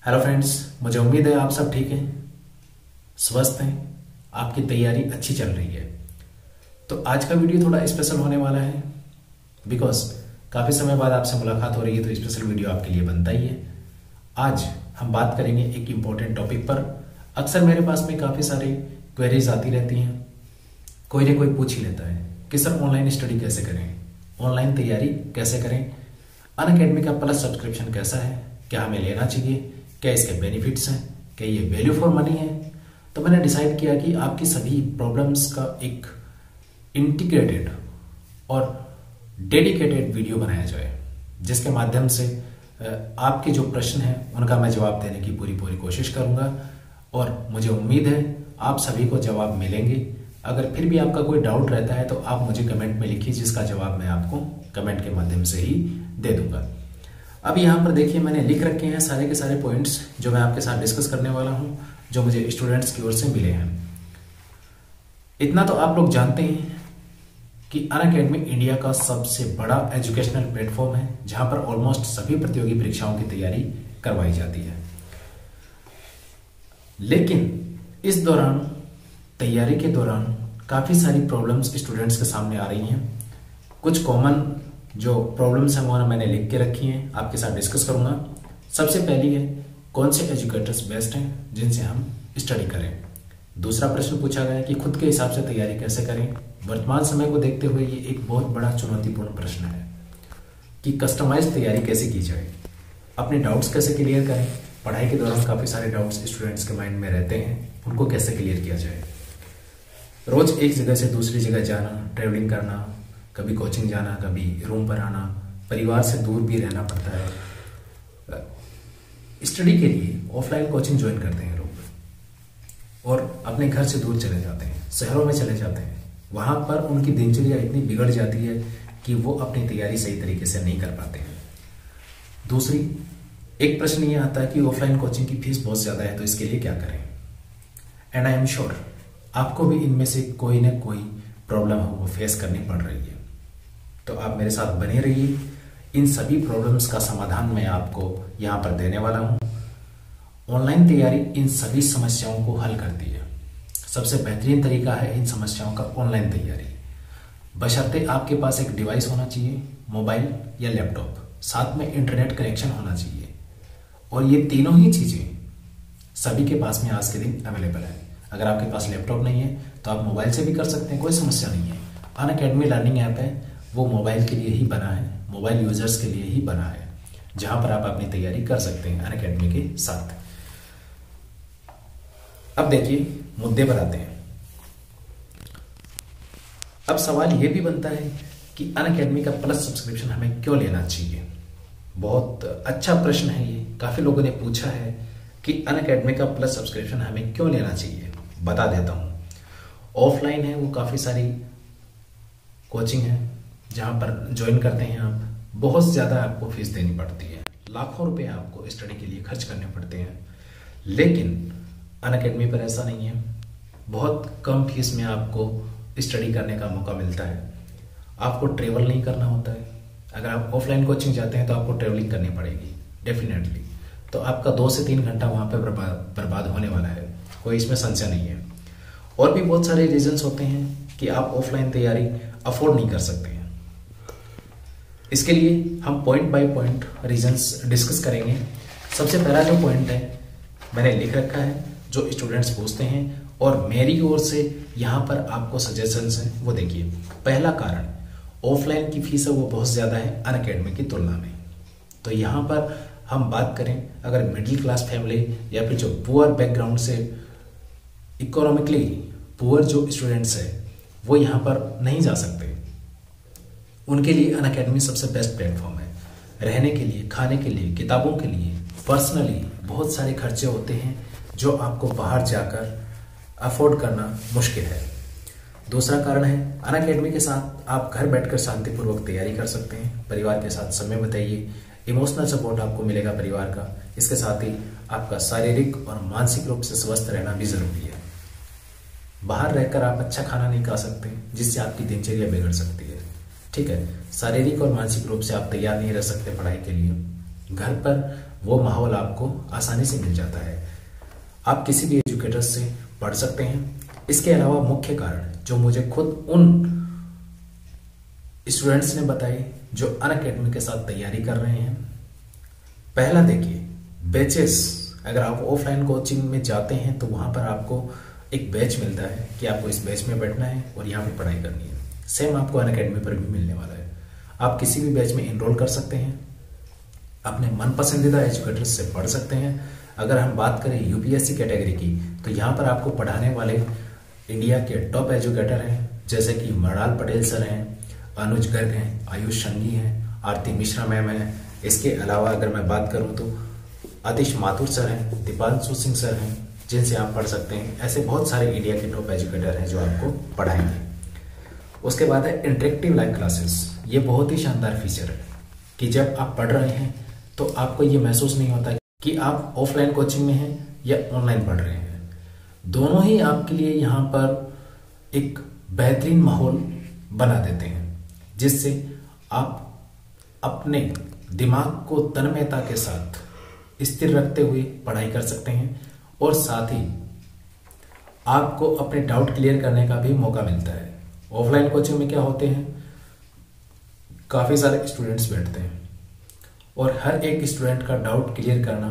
Hello friends, मुझे उम्मीद है आप सब ठीक हैं, स्वस्थ हैं, आपकी तैयारी अच्छी चल रही है। तो आज का वीडियो थोड़ा स्पेशल होने वाला है बिकॉज काफ़ी समय बाद आपसे मुलाकात हो रही है, तो स्पेशल वीडियो आपके लिए बनता ही है। आज हम बात करेंगे एक इम्पोर्टेंट टॉपिक पर। अक्सर मेरे पास में काफ़ी सारी क्वेरीज आती रहती हैं, कोई ना कोई पूछ ही लेता है कि सर ऑनलाइन स्टडी कैसे करें, ऑनलाइन तैयारी कैसे करें, अनअकैडमी का प्लस सब्सक्रिप्शन कैसा है, क्या हमें लेना चाहिए, क्या इसके बेनिफिट्स हैं, क्या ये वैल्यू फॉर मनी है। तो मैंने डिसाइड किया कि आपकी सभी प्रॉब्लम्स का एक इंटीग्रेटेड और डेडिकेटेड वीडियो बनाया जाए, जिसके माध्यम से आपके जो प्रश्न हैं उनका मैं जवाब देने की पूरी कोशिश करूंगा और मुझे उम्मीद है आप सभी को जवाब मिलेंगे। अगर फिर भी आपका कोई डाउट रहता है तो आप मुझे कमेंट में लिखिए, जिसका जवाब मैं आपको कमेंट के माध्यम से ही दे दूंगा। अब यहाँ पर देखिए, मैंने लिख रखे हैं सारे के सारे पॉइंट्स जो मैं आपके साथ डिस्कस करने वाला हूँ, जो मुझे स्टूडेंट्स की ओर से मिले हैं। इतना तो आप लोग जानते हैं कि अनअकैडमी इंडिया का सबसे बड़ा एजुकेशनल प्लेटफॉर्म है, जहां पर ऑलमोस्ट सभी प्रतियोगी परीक्षाओं की तैयारी करवाई जाती है। लेकिन इस दौरान, तैयारी के दौरान काफी सारी प्रॉब्लम्स स्टूडेंट्स के सामने आ रही हैं। कुछ कॉमन जो प्रॉब्लम्स हैं वो मैंने लिख के रखी हैं, आपके साथ डिस्कस करूंगा। सबसे पहली है, कौन से एजुकेटर्स बेस्ट हैं जिनसे हम स्टडी करें। दूसरा प्रश्न पूछा गया है कि खुद के हिसाब से तैयारी कैसे करें। वर्तमान समय को देखते हुए ये एक बहुत बड़ा चुनौतीपूर्ण प्रश्न है कि कस्टमाइज तैयारी कैसे की जाए, अपने डाउट्स कैसे क्लियर करें। पढ़ाई के दौरान काफी सारे डाउट्स स्टूडेंट्स के माइंड में रहते हैं, उनको कैसे क्लियर किया जाए। रोज एक जगह से दूसरी जगह जाना, ट्रेवलिंग करना, कभी कोचिंग जाना, कभी रूम पर आना, परिवार से दूर भी रहना पड़ता है। स्टडी के लिए ऑफलाइन कोचिंग ज्वाइन करते हैं लोग और अपने घर से दूर चले जाते हैं, शहरों में चले जाते हैं। वहां पर उनकी दिनचर्या इतनी बिगड़ जाती है कि वो अपनी तैयारी सही तरीके से नहीं कर पाते हैं। दूसरी, एक प्रश्न ये आता है कि ऑफलाइन कोचिंग की फीस बहुत ज्यादा है, तो इसके लिए क्या करें। एंड आई एम श्योर आपको भी इनमें से कोई ना कोई प्रॉब्लम वो फेस करनी पड़ रही है, तो आप मेरे साथ बने रहिए। इन सभी प्रॉब्लम्स का समाधान मैं आपको यहाँ पर देने वाला हूँ। ऑनलाइन तैयारी इन सभी समस्याओं को हल करती है। सबसे बेहतरीन तरीका है इन समस्याओं का ऑनलाइन तैयारी, बशर्ते आपके पास एक डिवाइस होना चाहिए, मोबाइल या लैपटॉप, साथ में इंटरनेट कनेक्शन होना चाहिए। और ये तीनों ही चीजें सभी के पास में आज के दिन अवेलेबल है। अगर आपके पास लैपटॉप नहीं है तो आप मोबाइल से भी कर सकते हैं, कोई समस्या नहीं है। अनअकैडमी लर्निंग ऐप है, वो मोबाइल के लिए ही बना है, मोबाइल यूजर्स के लिए ही बना है, जहां पर आप अपनी तैयारी कर सकते हैं अनअकैडमी के साथ। अब देखिए, मुद्दे पर आते हैं। अब सवाल यह भी बनता है कि अनअकैडमी का प्लस सब्सक्रिप्शन हमें क्यों लेना चाहिए। बहुत अच्छा प्रश्न है ये, काफी लोगों ने पूछा है कि अनअकैडमी का प्लस सब्सक्रिप्शन हमें क्यों लेना चाहिए। बता देता हूं। ऑफलाइन है वो काफी सारी कोचिंग है जहां पर ज्वाइन करते हैं आप, बहुत ज्यादा आपको फीस देनी पड़ती है, लाखों रुपए आपको स्टडी के लिए खर्च करने पड़ते हैं। लेकिन अनअकैडमी पर ऐसा नहीं है, बहुत कम फीस में आपको स्टडी करने का मौका मिलता है। आपको ट्रेवल नहीं करना होता है। अगर आप ऑफलाइन कोचिंग जाते हैं तो आपको ट्रेवलिंग करनी पड़ेगी डेफिनेटली, तो आपका 2 से 3 घंटा वहां पर बर्बाद होने वाला है, कोई इसमें संशय नहीं है। और भी बहुत सारे रीजंस होते हैं कि आप ऑफलाइन तैयारी अफोर्ड नहीं कर सकते हैं। इसके लिए हम point by point reasons discuss करेंगे। सबसे पहला जो पॉइंट है मैंने लिख रखा है, जो स्टूडेंट्स पूछते हैं और मेरी ओर से यहाँ पर आपको सजेशंस हैं, वो देखिए। पहला कारण, ऑफलाइन की फीस है वो बहुत ज्यादा है अनअकैडमी की तुलना में। तो यहाँ पर हम बात करें, अगर मिडिल क्लास फैमिली या फिर जो पुअर बैकग्राउंड से, इकोनॉमिकली पुअर जो स्टूडेंट्स है वो यहाँ पर नहीं जा सकते, उनके लिए अनअकैडमी सबसे बेस्ट प्लेटफॉर्म है। रहने के लिए, खाने के लिए, किताबों के लिए, पर्सनली बहुत सारे खर्चे होते हैं जो आपको बाहर जाकर अफोर्ड करना मुश्किल है। दूसरा कारण है, अनअकैडमी के साथ आप घर बैठकर शांतिपूर्वक तैयारी कर सकते हैं, परिवार के साथ समय बिताइए, इमोशनल सपोर्ट आपको मिलेगा परिवार का। इसके साथ ही आपका शारीरिक और मानसिक रूप से स्वस्थ रहना भी जरूरी है। बाहर रहकर आप अच्छा खाना नहीं खा सकते, जिससे आपकी दिनचर्या बिगड़ सकती है। ठीक है, शारीरिक और मानसिक रूप से आप तैयार नहीं रह सकते पढ़ाई के लिए। घर पर वो माहौल आपको आसानी से मिल जाता है। आप किसी भी एजुकेटर से पढ़ सकते हैं। इसके अलावा मुख्य कारण जो मुझे खुद उन स्टूडेंट्स ने बताए जो अनअकैडमी के साथ तैयारी कर रहे हैं। पहला देखिए, बैचेस। अगर आप ऑफलाइन कोचिंग में जाते हैं तो वहां पर आपको एक बैच मिलता है कि आपको इस बैच में बैठना है और यहाँ पे पढ़ाई करनी है। सेम आपको अनअकैडमी पर भी मिलने वाला है। आप किसी भी बैच में इनरोल कर सकते हैं, अपने मन पसंदीदा एजुकेटर से पढ़ सकते हैं। अगर हम बात करें यूपीएससी कैटेगरी की, तो यहाँ पर आपको पढ़ाने वाले इंडिया के टॉप एजुकेटर हैं, जैसे कि मृणाल पटेल सर हैं, अनुज गर्ग हैं, आयुष संघी हैं, आरती मिश्रा मैम हैं। इसके अलावा अगर मैं बात करूं तो आतिश माथुर सर हैं, दीपांशु सिंह सर हैं, जिनसे आप पढ़ सकते हैं। ऐसे बहुत सारे इंडिया के टॉप एजुकेटर हैं जो आपको पढ़ाएंगे। उसके बाद है इंटरेक्टिव लाइव क्लासेस। ये बहुत ही शानदार फीचर है कि जब आप पढ़ रहे हैं तो आपको ये महसूस नहीं होता कि आप ऑफलाइन कोचिंग में हैं या ऑनलाइन पढ़ रहे हैं। दोनों ही आपके लिए यहाँ पर एक बेहतरीन माहौल बना देते हैं, जिससे आप अपने दिमाग को तन्मयता के साथ स्थिर रखते हुए पढ़ाई कर सकते हैं और साथ ही आपको अपने डाउट क्लियर करने का भी मौका मिलता है। ऑफलाइन कोचिंग में क्या होते हैं, काफी सारे स्टूडेंट्स बैठते हैं और हर एक स्टूडेंट का डाउट क्लियर करना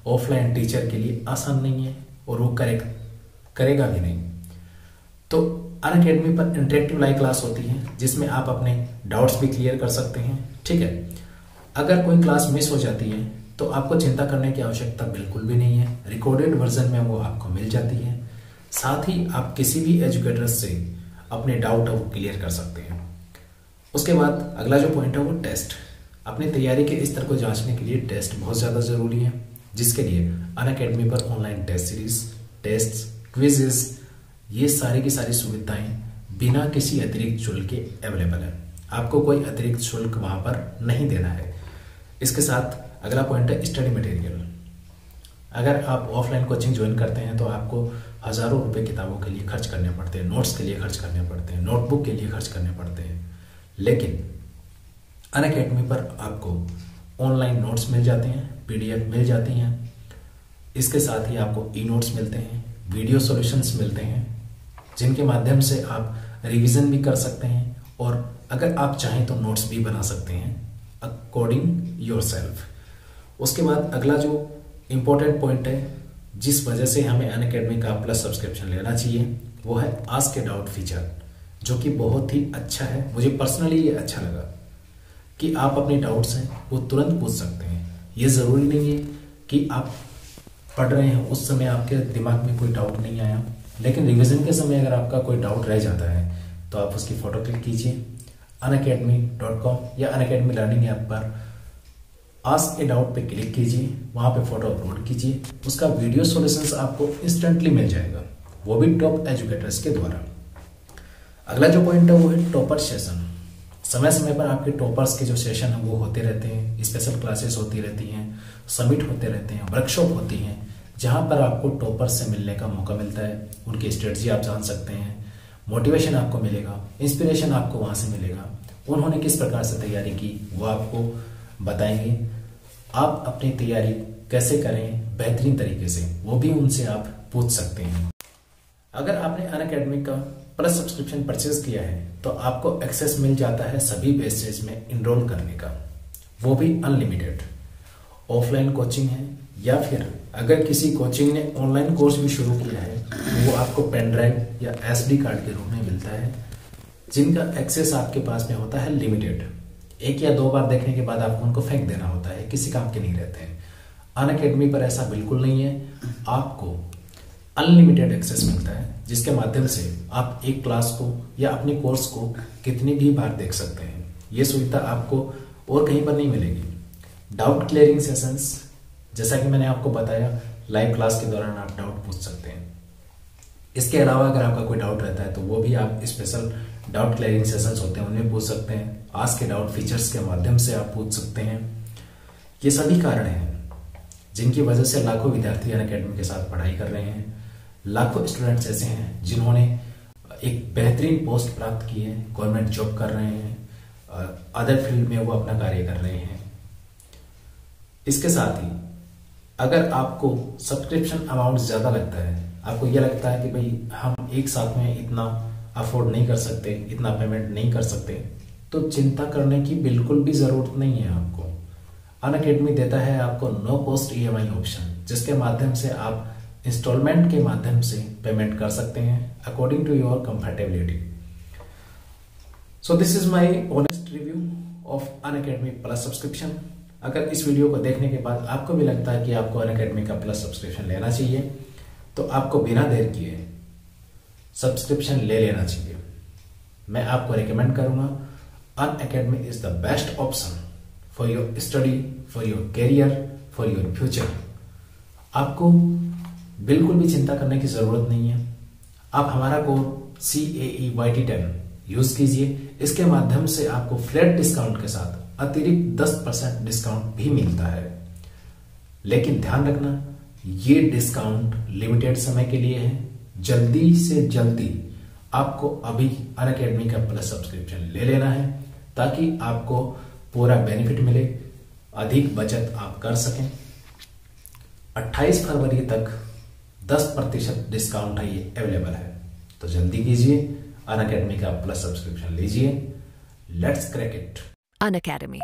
ऑफलाइन टीचर के लिए आसान नहीं है और वो करेगा भी नहीं। तो अनअकैडमी पर इंटरेक्टिव लाइव क्लास होती है जिसमें आप अपने डाउट्स भी क्लियर कर सकते हैं। ठीक है, अगर कोई क्लास मिस हो जाती है तो आपको चिंता करने की आवश्यकता बिल्कुल भी नहीं है। रिकॉर्डेड वर्जन में वो आपको मिल जाती है। साथ ही आप किसी भी एजुकेटर से अपने डाउट है वो क्लियर कर सकते हैं। उसके बाद अगला जो पॉइंट है वो टेस्ट। अपनी तैयारी के स्तर को जांचने के लिए टेस्ट बहुत ज़्यादा ज़रूरी है, जिसके लिए अनअकैडमी पर online test series, test, quizzes, ये सारी की सारी सुविधाएं बिना किसी अतिरिक्त शुल्क के अवेलेबल है। आपको कोई अतिरिक्त शुल्क वहां पर नहीं देना है। इसके साथ अगला पॉइंट है स्टडी मटेरियल। अगर आप ऑफलाइन कोचिंग ज्वाइन करते हैं तो आपको हजारों रुपए किताबों के लिए खर्च करने पड़ते हैं, नोट्स के लिए खर्च करने पड़ते हैं, नोटबुक के लिए खर्च करने पड़ते हैं। लेकिन अनअकैडमी पर आपको ऑनलाइन नोट्स मिल जाते हैं, पीडीएफ मिल जाती हैं। इसके साथ ही आपको ई नोट्स मिलते हैं, वीडियो सॉल्यूशंस मिलते हैं, जिनके माध्यम से आप रिवीजन भी कर सकते हैं और अगर आप चाहें तो नोट्स भी बना सकते हैं अकॉर्डिंग योरसेल्फ। उसके बाद अगला जो इम्पोर्टेंट पॉइंट है जिस वजह से हमें अनअकैडमी का प्लस सब्सक्रिप्शन लेना चाहिए, वो है आस्क ए डाउट फीचर, जो कि बहुत ही अच्छा है। मुझे पर्सनली ये अच्छा लगा कि आप अपने डाउट्स हैं वो तुरंत पूछ सकते हैं। ये ज़रूरी नहीं है कि आप पढ़ रहे हैं उस समय आपके दिमाग में कोई डाउट नहीं आया, लेकिन रिवीजन के समय अगर आपका कोई डाउट रह जाता है तो आप उसकी फोटो क्लिक कीजिए, unacademy.com या अनअकैडमी लर्निंग ऐप पर आस्क ए डाउट पे क्लिक कीजिए, वहां पे फोटो अपलोड कीजिए, उसका वीडियो सॉल्यूशंस आपको इंस्टेंटली मिल जाएगा, वो भी टॉप एजुकेटर्स के द्वारा। अगला जो पॉइंट है वो है टॉपर सेशन। समय समय पर आपके टॉपर्स के जो सेशन है वो होते रहते हैं, स्पेशल क्लासेस होती रहती हैं, समिट होते रहते हैं, वर्कशॉप होती हैं, जहां पर आपको टॉपर्स से मिलने का मौका मिलता है। उनकी स्ट्रेटजी आप जान सकते हैं, मोटिवेशन आपको मिलेगा, इंस्पिरेशन आपको वहां से मिलेगा, उन्होंने किस प्रकार से तैयारी की वो आपको बताएंगे। आप अपनी तैयारी कैसे करें बेहतरीन तरीके से, वो भी उनसे आप पूछ सकते हैं। अगर आपने अनअकैडमी का प्लस सब्सक्रिप्शन परचेज किया है तो आपको एक्सेस मिल जाता है सभी बैचेज में इनरोल करने का, वो भी अनलिमिटेड। ऑफलाइन कोचिंग है या फिर अगर किसी कोचिंग ने ऑनलाइन कोर्स भी शुरू किया है तो वो आपको पेन ड्राइव या एसडी कार्ड के रूप में मिलता है, जिनका एक्सेस आपके पास में होता है लिमिटेड। एक या दो बार देखने के बाद आपको उनको फेंक देना होता है, किसी काम के नहीं रहते हैं। अनअकैडमी पर ऐसा बिल्कुल नहीं है, आपको अनलिमिटेड एक्सेस मिलता है, जिसके माध्यम से आप एक क्लास को या अपने कोर्स को कितनी भी बार देख सकते हैं। ये सुविधा आपको और कहीं पर नहीं मिलेगी। डाउट क्लियरिंग सेशंस, जैसा कि मैंने आपको बताया, लाइव क्लास के दौरान आप डाउट पूछ सकते हैं। इसके अलावा अगर आपका कोई डाउट रहता है तो वो भी आप स्पेशल डाउट क्लियरिंग सेशंस होते हैं उनमें पूछ सकते हैं। आस्क के डाउट फीचर्स के माध्यम से आप पूछ सकते हैं। ये सभी कारण हैं जिनकी वजह से लाखों विद्यार्थी अनअकैडमी के साथ पढ़ाई कर रहे हैं। लाखों स्टूडेंट्स ऐसे हैं जिन्होंने एक बेहतरीन पोस्ट प्राप्त की है, गवर्नमेंट जॉब कर रहे हैं, अदर फील्ड में वो अपना कार्य कर रहे हैं। इसके साथ ही अगर आपको सब्सक्रिप्शन अमाउंट ज़्यादा लगता है, आपको यह लगता है कि भाई हम एक साथ में इतना अफोर्ड नहीं कर सकते, इतना पेमेंट नहीं कर सकते, तो चिंता करने की बिल्कुल भी ज़रूरत नहीं है आपको। अनअकैडमी देता है आपको नो कॉस्ट EMI ऑप्शन, जिसके माध्यम से आप इंस्टॉलमेंट के माध्यम से पेमेंट कर सकते हैं according to your comfortability. So this is my honest review of Unacademy plus subscription. अगर इस वीडियो को देखने के बाद आपको भी लगता है कि आपको अनअकैडमी का प्लस सब्सक्रिप्शन लेना चाहिए, तो आपको बिना देर किए सब्सक्रिप्शन ले लेना चाहिए। मैं आपको रिकमेंड करूंगा, Unacademy is the best option for your study, for your career, for your future. आपको बिल्कुल भी चिंता करने की जरूरत नहीं है। आप हमारा कोड CAEYT10 यूज कीजिए। इसके माध्यम से आपको फ्लैट डिस्काउंट के साथ अतिरिक्त 10% डिस्काउंट भी मिलता है। लेकिन ध्यान रखना, ये डिस्काउंट लिमिटेड समय के लिए है। जल्दी से जल्दी आपको अभी अनअकैडमी का प्लस सब्सक्रिप्शन ले लेना है, ताकि आपको पूरा बेनिफिट मिले, अधिक बचत आप कर सकें। 28 फरवरी तक 10% डिस्काउंट है, ये अवेलेबल है, तो जल्दी कीजिए, अनअकैडमी का प्लस सब्सक्रिप्शन लीजिए। Let's crack it. Unacademy.